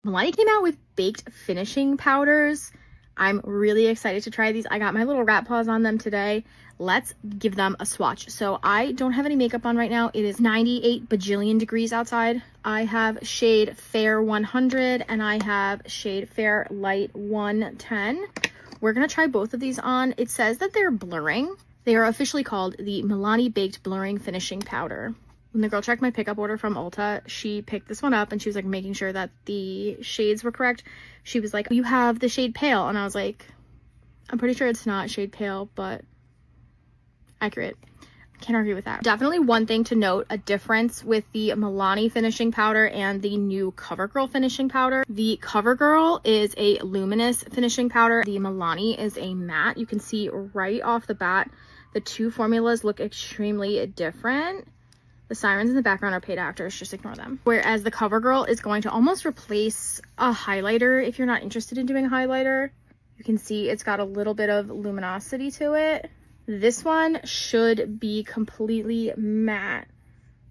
Milani came out with baked finishing powders. I'm really excited to try these. I got my little rat paws on them today. Let's give them a swatch. So I don't have any makeup on right now. It is 98 bajillion degrees outside. I have shade Fair 100 and I have shade Fair Light 110. We're gonna try both of these on. It says that they're blurring. They are officially called the Milani Baked Blurring Finishing Powder. When the girl checked my pickup order from Ulta, she picked this one up and she was like making sure that the shades were correct. She was like, you have the shade Pale. And I was like, I'm pretty sure it's not shade Pale, but accurate. Can't argue with that. Definitely one thing to note, a difference with the Milani finishing powder and the new CoverGirl finishing powder. The CoverGirl is a luminous finishing powder. The Milani is a matte. You can see right off the bat, the two formulas look extremely different. The sirens in the background are paid actors, just ignore them. Whereas the CoverGirl is going to almost replace a highlighter if you're not interested in doing a highlighter. You can see it's got a little bit of luminosity to it. This one should be completely matte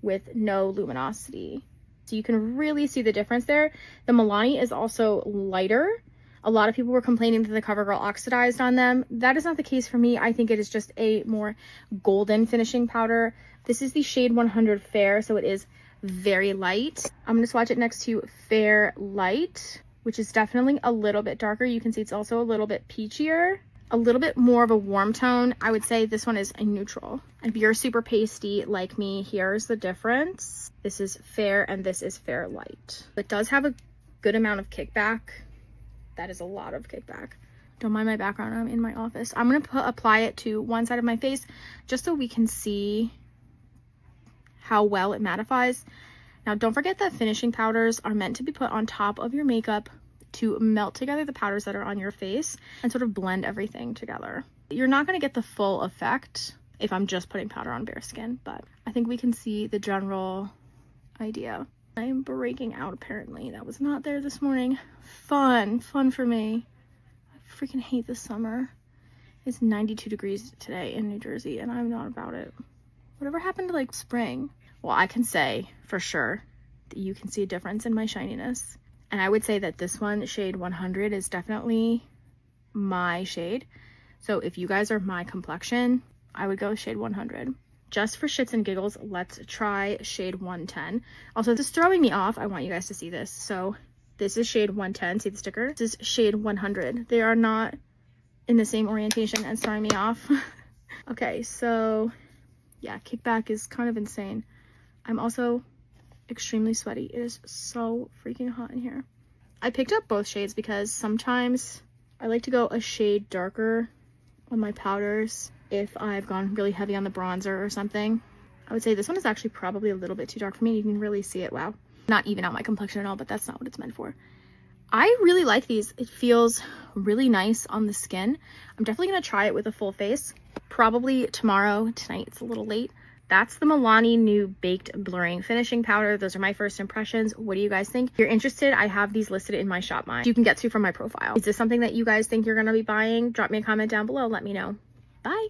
with no luminosity. So you can really see the difference there. The Milani is also lighter. A lot of people were complaining that the CoverGirl oxidized on them. That is not the case for me. I think it is just a more golden finishing powder. This is the shade 100 Fair, so it is very light. I'm going to swatch it next to Fair Light, which is definitely a little bit darker. You can see it's also a little bit peachier, a little bit more of a warm tone. I would say this one is a neutral. And if you're super pasty like me, here's the difference. This is Fair and this is Fair Light. It does have a good amount of kickback. That is a lot of kickback. Don't mind my background, I'm in my office. I'm going to apply it to one side of my face just so we can see how well it mattifies. Now don't forget that finishing powders are meant to be put on top of your makeup to melt together the powders that are on your face and sort of blend everything together. You're not going to get the full effect if I'm just putting powder on bare skin, but I think we can see the general idea. I'm breaking out apparently. That was not there this morning. Fun for me. I freaking hate this summer. It's 92 degrees today in New Jersey and I'm not about it. Whatever happened to like spring? Well, I can say for sure that you can see a difference in my shininess. And I would say that this one, shade 100, is definitely my shade. So if you guys are my complexion, I would go shade 100. Just for shits and giggles, let's try shade 110. Also, this is throwing me off. I want you guys to see this. So this is shade 110. See the sticker? This is shade 100. They are not in the same orientation and throwing me off. Okay, so yeah, kickback is kind of insane. I'm also extremely sweaty. It is so freaking hot in here. I picked up both shades because sometimes I like to go a shade darker on my powders if I've gone really heavy on the bronzer or something. I would say this one is actually probably a little bit too dark for me. You can really see it. Wow. Not even out my complexion at all, but that's not what it's meant for. I really like these. It feels really nice on the skin. I'm definitely going to try it with a full face. Probably tomorrow. Tonight it's a little late. That's the Milani new Baked Blurring Finishing Powder. Those are my first impressions. What do you guys think? If you're interested, I have these listed in my ShopMy. You can get to from my profile. Is this something that you guys think you're going to be buying? Drop me a comment down below. Let me know. Bye.